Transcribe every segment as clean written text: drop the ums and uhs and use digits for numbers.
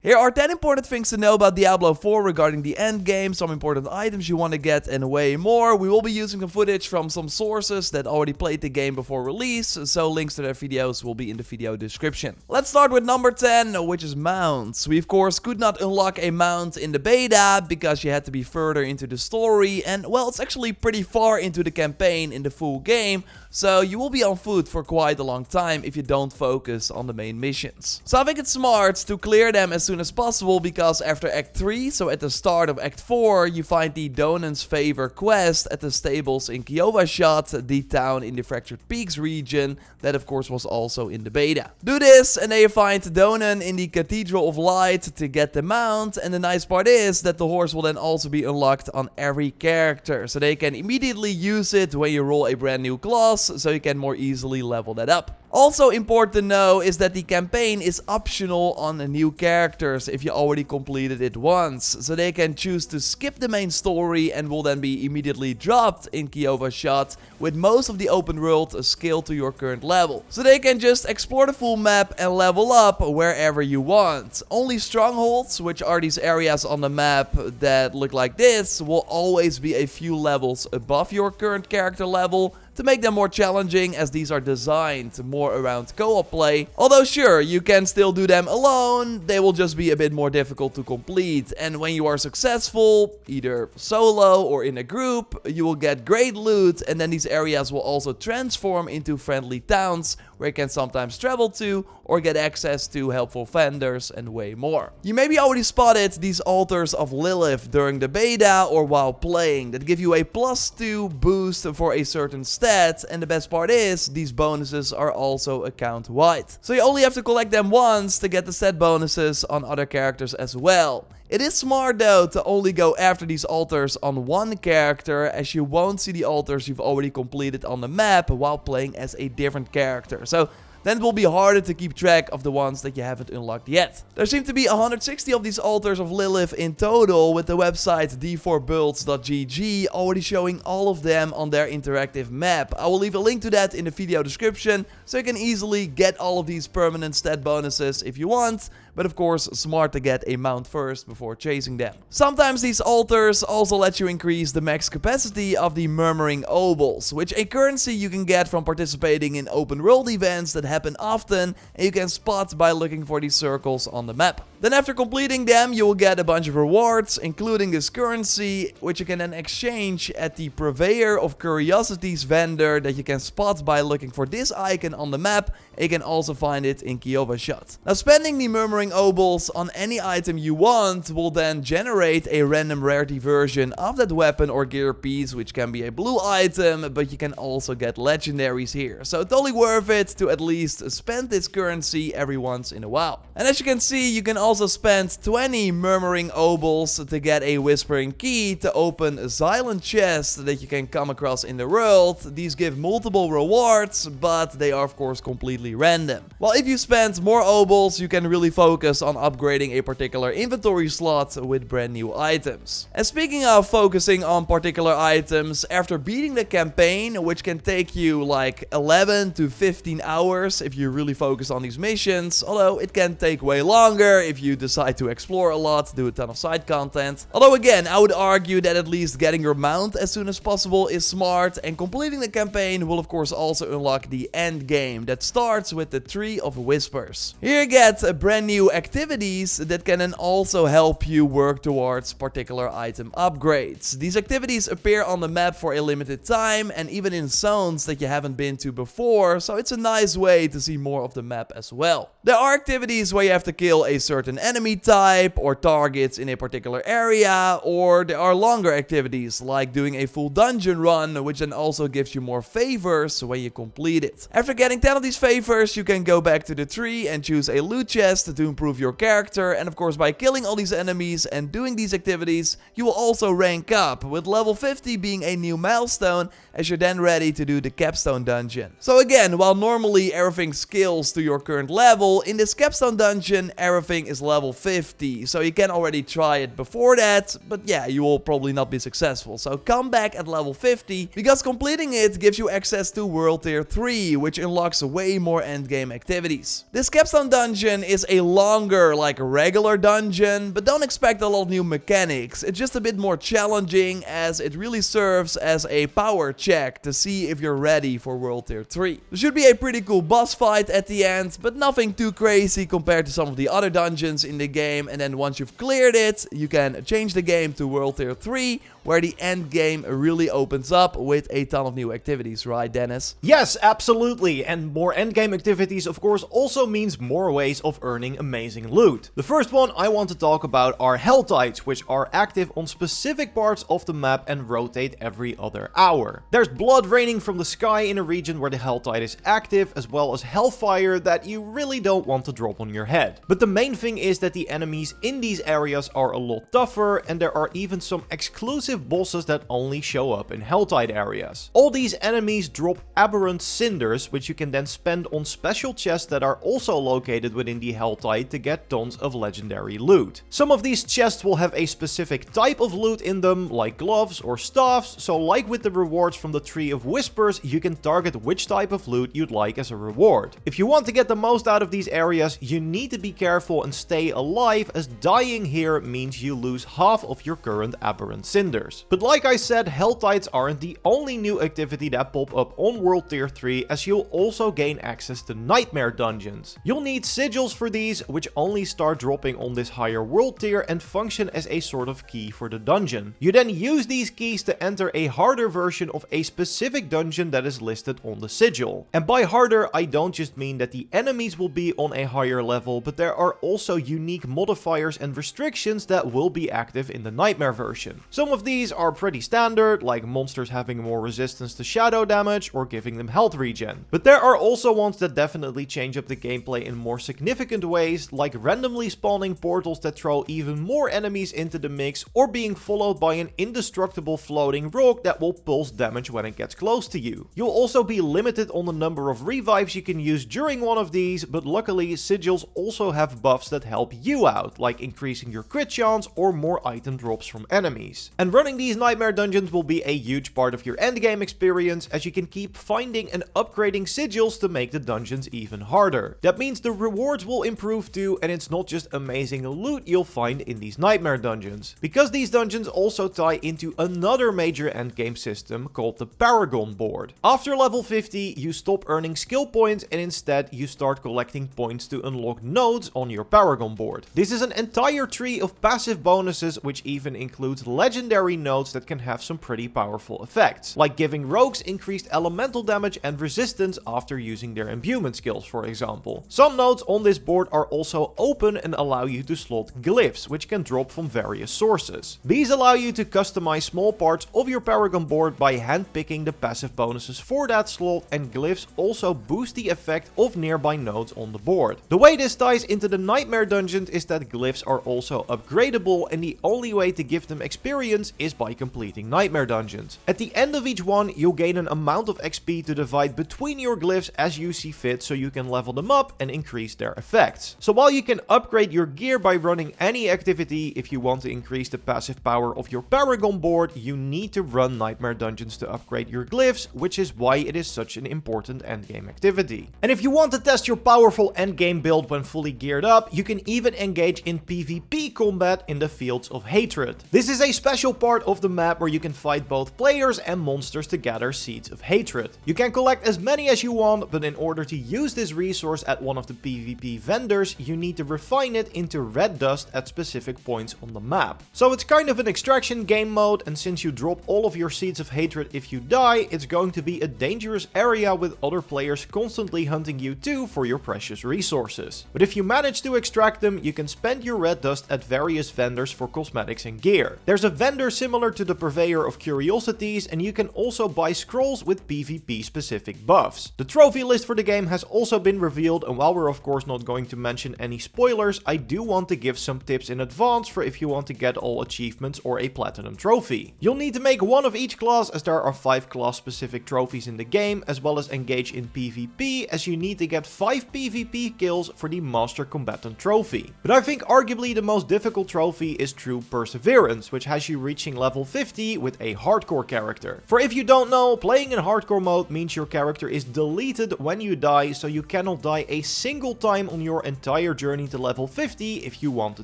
Here are 10 important things to know about Diablo 4 regarding the endgame, some important items you want to get, and way more. We will be using some footage from some sources that already played the game before release, so links to their videos will be in the video description. Let's start with number 10, which is mounts. We of course could not unlock a mount in the beta because you had to be further into the story, and well, it's actually pretty far into the campaign in the full game, so you will be on foot for quite a long time if you don't focus on the main missions. So I think it's smart to clear them as soon as possible, because after Act 3, so at the start of Act 4, you find the Donan's Favor quest at the stables in Kiovashot, the town in the Fractured Peaks region, that of course was also in the beta. Do this and then you find Donan in the Cathedral of Light to get the mount, and the nice part is that the horse will then also be unlocked on every character, so they can immediately use it when you roll a brand new class, so you can more easily level that up. Also important to know is that the campaign is optional on the new characters if you already completed it once, so they can choose to skip the main story and will then be immediately dropped in Kiovashot with most of the open world scaled to your current level. So they can just explore the full map and level up wherever you want. Only strongholds, which are these areas on the map that look like this, will always be a few levels above your current character level, to make them more challenging, as these are designed more around co-op play. Although sure, you can still do them alone, they will just be a bit more difficult to complete. And when you are successful, either solo or in a group, you will get great loot, and then these areas will also transform into friendly towns where you can sometimes travel to or get access to helpful vendors and way more. You maybe already spotted these altars of Lilith during the beta or while playing that give you a +2 boost for a certain stat, and the best part is these bonuses are also account wide. So you only have to collect them once to get the stat bonuses on other characters as well. It is smart though to only go after these altars on one character, as you won't see the altars you've already completed on the map while playing as a different character. So then it will be harder to keep track of the ones that you haven't unlocked yet. There seem to be 160 of these altars of Lilith in total, with the website d4builds.gg already showing all of them on their interactive map. I will leave a link to that in the video description, so you can easily get all of these permanent stat bonuses if you want, but of course smart to get a mount first before chasing them. Sometimes these altars also let you increase the max capacity of the Murmuring Obols, which a currency you can get from participating in open world events that happen often, and you can spot by looking for these circles on the map. Then after completing them, you will get a bunch of rewards, including this currency, which you can then exchange at the Purveyor of Curiosities vendor that you can spot by looking for this icon on the map, and you can also find it in Kiovashot. Now spending the Murmuring Obols on any item you want will then generate a random rarity version of that weapon or gear piece, which can be a blue item, but you can also get legendaries here. So totally worth it to at least spend this currency every once in a while. And as you can see, you can also spend 20 Murmuring Obols to get a Whispering Key to open silent chests that you can come across in the world. These give multiple rewards, but they are of course completely random. While if you spend more Obols, you can really focus on upgrading a particular inventory slot with brand new items. And speaking of focusing on particular items, after beating the campaign, which can take you like 11 to 15 hours if you really focus on these missions, although it can take way longer if you decide to explore a lot, do a ton of side content. Although again, I would argue that at least getting your mount as soon as possible is smart, and completing the campaign will of course also unlock the end game that starts with the Tree of Whispers. Here you get brand new activities that can then also help you work towards particular item upgrades. These activities appear on the map for a limited time and even in zones that you haven't been to before, so it's a nice way to see more of the map as well. There are activities where you have to kill a certain enemy type or targets in a particular area, or there are longer activities like doing a full dungeon run, which then also gives you more favors when you complete it. After getting 10 of these favors, you can go back to the tree and choose a loot chest to improve your character, and of course by killing all these enemies and doing these activities, you will also rank up, with level 50 being a new milestone, as you're then ready to do the capstone dungeon. So again, while normally everything scales to your current level, in this capstone dungeon everything is is level 50, so you can already try it before that, but yeah, you will probably not be successful. So come back at level 50, because completing it gives you access to World Tier 3, which unlocks way more endgame activities. This capstone dungeon is a longer, like regular dungeon, but don't expect a lot of new mechanics. It's just a bit more challenging, as it really serves as a power check to see if you're ready for World Tier 3. There should be a pretty cool boss fight at the end, but nothing too crazy compared to some of the other dungeons in the game, and then once you've cleared it, you can change the game to World Tier 3, where the end game really opens up with a ton of new activities, right, Dennis? Yes, absolutely, and more endgame activities of course also means more ways of earning amazing loot. The first one I want to talk about are hell tides, which are active on specific parts of the map and rotate every other hour. There's blood raining from the sky in a region where the hell tide is active, as well as hellfire that you really don't want to drop on your head. But the main thing is that the enemies in these areas are a lot tougher, and there are even some exclusive bosses that only show up in helltide areas. All these enemies drop aberrant cinders, which you can then spend on special chests that are also located within the helltide to get tons of legendary loot. Some of these chests will have a specific type of loot in them, like gloves or staffs, so like with the rewards from the Tree of Whispers, you can target which type of loot you'd like as a reward. If you want to get the most out of these areas, you need to be careful and stay alive, as dying here means you lose half of your current aberrant cinders. But like I said, helltides aren't the only new activity that pop up on World Tier 3, as you'll also gain access to nightmare dungeons. You'll need sigils for these, which only start dropping on this higher world tier and function as a sort of key for the dungeon. You then use these keys to enter a harder version of a specific dungeon that is listed on the sigil. And by harder, I don't just mean that the enemies will be on a higher level, but there are also unique modifiers and restrictions that will be active in the nightmare version. Some of these are pretty standard, like monsters having more resistance to shadow damage or giving them health regen. But there are also ones that definitely change up the gameplay in more significant ways, like randomly spawning portals that throw even more enemies into the mix, or being followed by an indestructible floating rock that will pulse damage when it gets close to you. You'll also be limited on the number of revives you can use during one of these, but luckily sigils also have buffs that help you out, like increasing your crit chance or more item drops from enemies. And running these nightmare dungeons will be a huge part of your endgame experience, as you can keep finding and upgrading sigils to make the dungeons even harder. That means the rewards will improve too, and it's not just amazing loot you'll find in these nightmare dungeons, because these dungeons also tie into another major endgame system called the Paragon board. After level 50, you stop earning skill points and instead you start collecting points to unlock nodes on your Paragon board. This is an entire tree of passive bonuses, which even includes legendary nodes that can have some pretty powerful effects, like giving rogues increased elemental damage and resistance after using their imbuement skills, for example. Some nodes on this board are also open and allow you to slot glyphs, which can drop from various sources. These allow you to customize small parts of your Paragon board by handpicking the passive bonuses for that slot, and glyphs also boost the effect of nearby nodes on the board. The way this ties into the nightmare dungeons is that glyphs are also upgradable, and the only way to give them experience is by completing nightmare dungeons. At the end of each one, you'll gain an amount of XP to divide between your glyphs as you see fit, so you can level them up and increase their effects. So while you can upgrade your gear by running any activity, if you want to increase the passive power of your Paragon board, you need to run nightmare dungeons to upgrade your glyphs, which is why it is such an important endgame activity. And if you want to test your powerful endgame build when fully geared up, you can even engage in PvP combat in the Fields of Hatred. This is a special part of the map where you can fight both players and monsters to gather Seeds of Hatred. You can collect as many as you want, but in order to use this resource at one of the PvP vendors, you need to refine it into red dust at specific points on the map. So it's kind of an extraction game mode, and since you drop all of your Seeds of Hatred if you die, it's going to be a dangerous area with other players constantly hunting you too for your precious resources. But if you manage to extract them, you can spend your red dust at various vendors for cosmetics and gear. There's a vendor similar to the Purveyor of Curiosities, and you can also buy scrolls with PvP specific buffs. The trophy list for the game has also been revealed, and while we're of course not going to mention any spoilers, I do want to give some tips in advance for if you want to get all achievements or a platinum trophy. You'll need to make one of each class, as there are 5 class specific trophies in the game, as well as engage in PvP, as you need to get 5 PvP kills for the Master Combatant trophy. trophy. But I think arguably the most difficult trophy is True Perseverance, which has you reaching level 50 with a hardcore character. For if you don't know, playing in hardcore mode means your character is deleted when you die, so you cannot die a single time on your entire journey to level 50 if you want the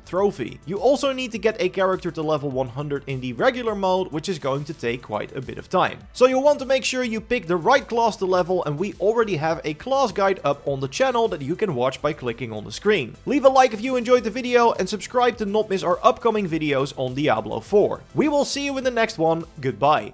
trophy. You also need to get a character to level 100 in the regular mode, which is going to take quite a bit of time. So you'll want to make sure you pick the right class to level, and we already have a class guide up on the channel that you can watch by clicking on the screen. Leave a like if you enjoyed the video and subscribe to not miss our upcoming videos on Diablo 4. We will see you in the next one. Goodbye.